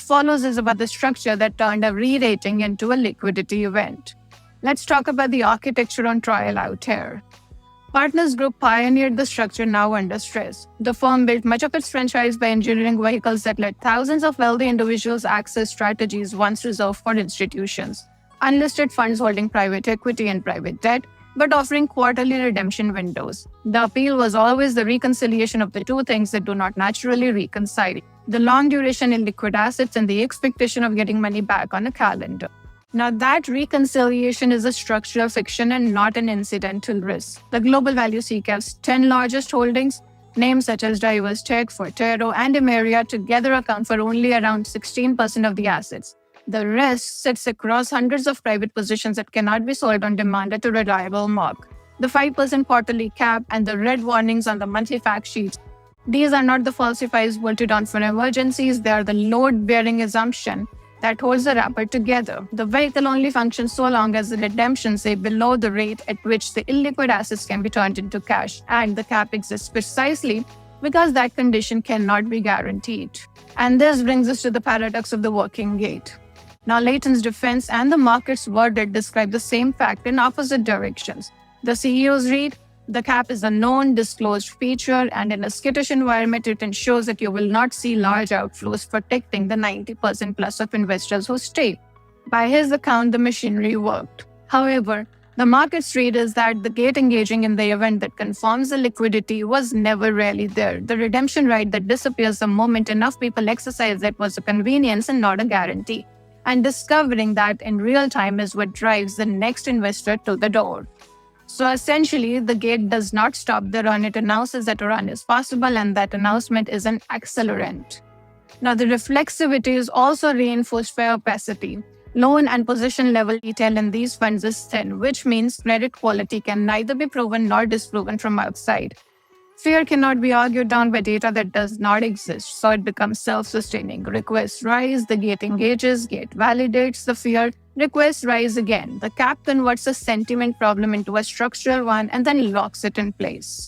follows is about the structure that turned a re-rating into a liquidity event. Let's talk about the architecture on trial out here. Partners Group pioneered the structure now under stress. The firm built much of its franchise by engineering vehicles that let thousands of wealthy individuals access strategies once reserved for institutions, unlisted funds holding private equity and private debt, but offering quarterly redemption windows. The appeal was always the reconciliation of the two things that do not naturally reconcile: the long duration illiquid assets and the expectation of getting money back on a calendar. Now, that reconciliation is a structural fiction and not an incidental risk. The global value CCAP's 10 largest holdings, names such as Diverse Tech, Fortero, and Emeria together account for only around 16% of the assets. The rest sits across hundreds of private positions that cannot be sold on demand at a reliable mark. The 5% quarterly cap and the red warnings on the monthly fact sheets, these are not the falsifiers bolted on for emergencies, they are the load-bearing assumption that holds the wrapper together. The vehicle only functions so long as the redemptions say below the rate at which the illiquid assets can be turned into cash, and the cap exists precisely because that condition cannot be guaranteed. And this brings us to the paradox of the working gate. Now, Leighton's defense and the market's verdict describe the same fact in opposite directions. The CEOs read, the cap is a known, disclosed feature, and in a skittish environment, it ensures that you will not see large outflows, protecting the 90% plus of investors who stay. By his account, the machinery worked. However, the market's read is that the gate engaging in the event that confirms the liquidity was never really there. The redemption right that disappears the moment enough people exercise it was a convenience and not a guarantee. And discovering that in real time is what drives the next investor to the door. So essentially, the gate does not stop the run. It announces that a run is possible, and that announcement is an accelerant. Now, the reflexivity is also reinforced by opacity. Loan and position level detail in these funds is thin, which means credit quality can neither be proven nor disproven from outside. Fear cannot be argued down by data that does not exist, so it becomes self-sustaining. Requests rise, the gate engages, gate validates the fear, requests rise again. The cap converts a sentiment problem into a structural one and then locks it in place.